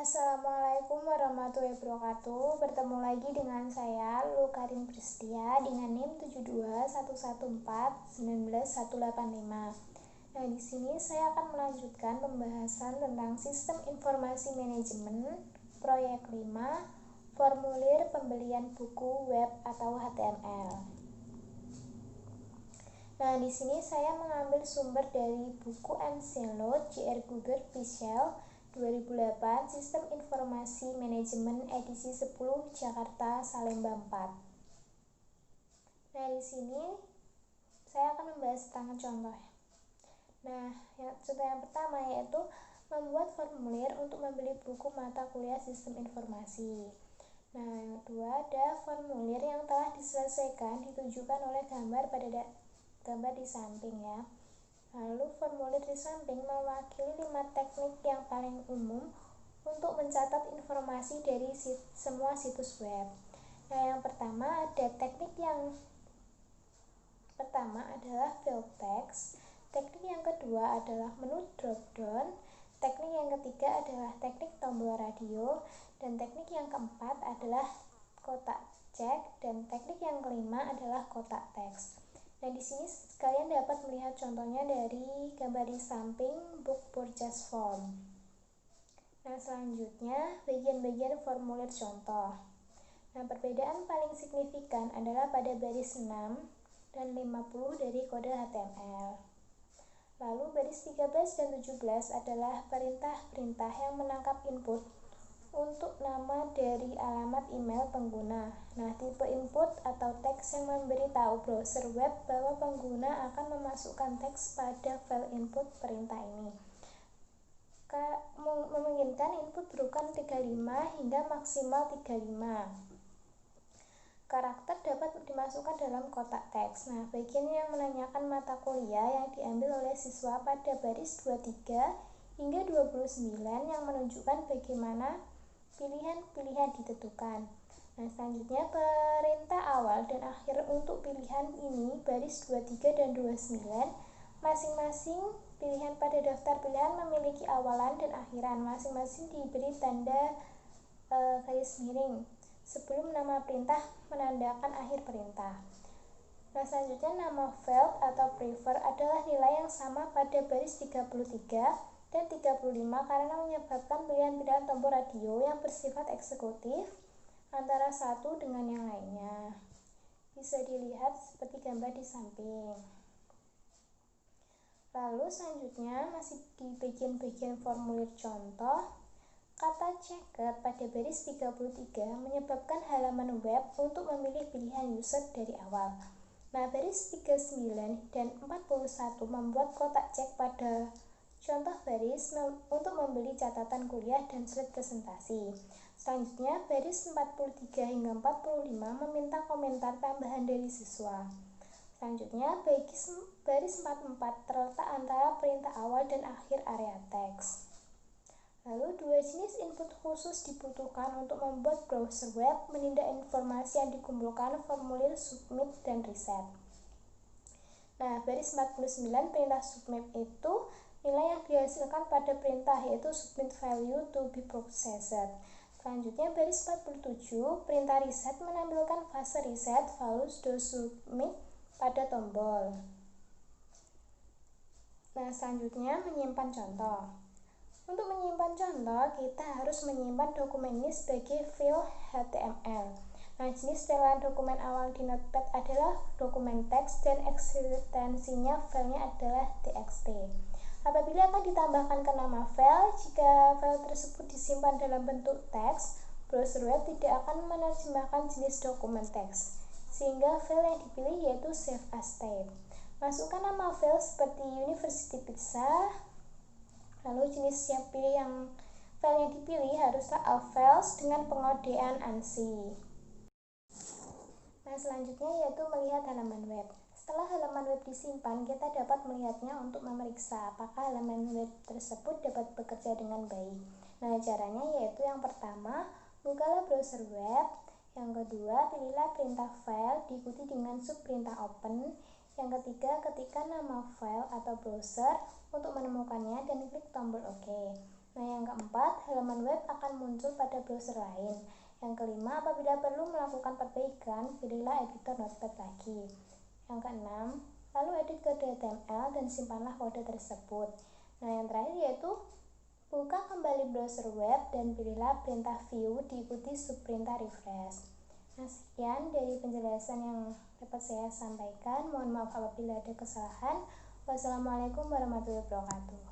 Assalamualaikum warahmatullahi wabarakatuh. Bertemu lagi dengan saya Lukarin Pristia dengan NIM 7211419185. Nah, di sini saya akan melanjutkan pembahasan tentang Sistem Informasi Manajemen Proyek 5, Formulir Pembelian Buku Web atau HTML. Nah, di sini saya mengambil sumber dari buku Encelot J.R. Guber Pichel 2008 Sistem Informasi Manajemen edisi 10 Jakarta Salemba 4. Nah, di sini saya akan membahas tentang contoh. Nah, contoh yang pertama yaitu membuat formulir untuk membeli buku mata kuliah Sistem Informasi. Nah, yang kedua ada formulir yang telah diselesaikan ditujukan oleh gambar di samping ya. Lalu formulir di samping mewakili 5 teknik yang paling umum untuk mencatat informasi dari semua situs web. Nah, yang pertama ada teknik yang pertama adalah fill text, teknik yang kedua adalah menu drop down, teknik yang ketiga adalah teknik tombol radio, dan teknik yang keempat adalah kotak cek, dan teknik yang kelima adalah kotak teks. Nah, di sini kalian dapat melihat contohnya dari gambar di samping book purchase form. Nah, selanjutnya bagian-bagian formulir contoh. Nah, perbedaan paling signifikan adalah pada baris 6 dan 50 dari kode HTML. Lalu baris 13 dan 17 adalah perintah-perintah yang menangkap input untuk nama dari alamat email pengguna. Nah, tipe input atau teks yang memberitahu browser web bahwa pengguna akan memasukkan teks pada file input perintah ini. Memungkinkan input berukuran 35 hingga maksimal 35. Karakter dapat dimasukkan dalam kotak teks. Nah, bagian yang menanyakan mata kuliah yang diambil oleh siswa pada baris 23 hingga 29 yang menunjukkan bagaimana pilihan-pilihan ditentukan. Nah, selanjutnya perintah awal dan akhir untuk pilihan ini baris 23 dan 29. Masing-masing pilihan pada daftar pilihan memiliki awalan dan akhiran. Masing-masing diberi tanda garis miring sebelum nama perintah menandakan akhir perintah. Nah, selanjutnya nama field atau prefer adalah nilai yang sama pada baris 33 dan 35 karena menyebabkan pilihan-pilihan tombol radio yang bersifat eksekutif antara satu dengan yang lainnya. Bisa dilihat seperti gambar di samping. Lalu selanjutnya masih di bagian-bagian formulir contoh. Kata checker pada baris 33 menyebabkan halaman web untuk memilih pilihan user dari awal. Nah, baris 39 dan 41 membuat kotak cek pada contoh baris untuk membeli catatan kuliah dan slide presentasi. Selanjutnya, baris 43 hingga 45 meminta komentar tambahan dari siswa. Selanjutnya, baris 44 terletak antara perintah awal dan akhir area teks. Lalu, 2 jenis input khusus dibutuhkan untuk membuat browser web menindak informasi yang dikumpulkan formulir submit dan reset. Nah, baris 49 perintah submit itu nilai yang dihasilkan pada perintah yaitu submit value to be processed. Selanjutnya, baris 47 perintah reset menampilkan fase reset values do submit pada tombol. Nah, selanjutnya menyimpan contoh. Untuk menyimpan contoh, kita harus menyimpan dokumen ini sebagai file HTML. Nah, jenis filean dokumen awal di Notepad adalah dokumen teks dan ekstensinya filenya adalah txt. Apabila akan ditambahkan ke nama file, jika file tersebut disimpan dalam bentuk teks, browser web tidak akan menerjemahkan jenis dokumen teks, sehingga file yang dipilih yaitu save as type. Masukkan nama file seperti University Pizza. Lalu jenis yang file yang dipilih haruslah all files dengan pengodean ANSI. Nah, selanjutnya yaitu melihat halaman web. Setelah halaman web disimpan, kita dapat melihatnya untuk memeriksa apakah halaman web tersebut dapat bekerja dengan baik. Nah, caranya yaitu yang pertama, bukalah browser web. Yang kedua, pilihlah perintah file diikuti dengan subperintah open. Yang ketiga, ketikkan nama file atau browser untuk menemukannya dan klik tombol OK. Nah, yang keempat, halaman web akan muncul pada browser lain. Yang kelima, apabila perlu melakukan perbaikan, pilihlah editor Notepad lagi. Yang keenam, lalu edit kode HTML dan simpanlah kode tersebut. Nah, yang terakhir yaitu buka kembali browser web dan pilihlah perintah view diikuti subperintah refresh. Nah, sekian dari penjelasan yang dapat saya sampaikan. Mohon maaf apabila ada kesalahan. Wassalamualaikum warahmatullahi wabarakatuh.